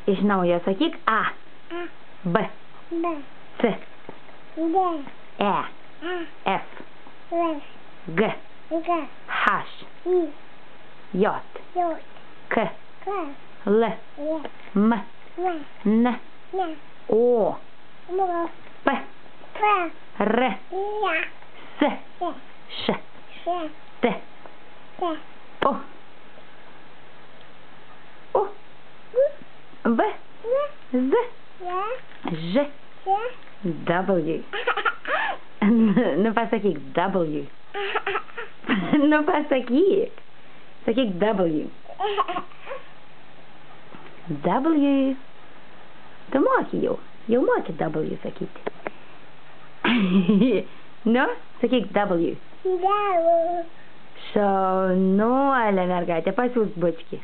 Iš naujo sakyk A. A. B. B. C. D. E. A. F. F. G. G. H. I. J. J. K. K. L. L. M. M. N. N. О. М. П. П. Р. Я. С. С. Ш. Ш. Т. Т. О. О. В. З. Я. Ж. Ш. W. Nu pasakyk W. Nu pasakyk. Sakyk W. W. Tu moki jau. Jau moki W sakyti. Nu, sakyk W. Дау. Šaunuolė mergaitė, pasiūs bučkį.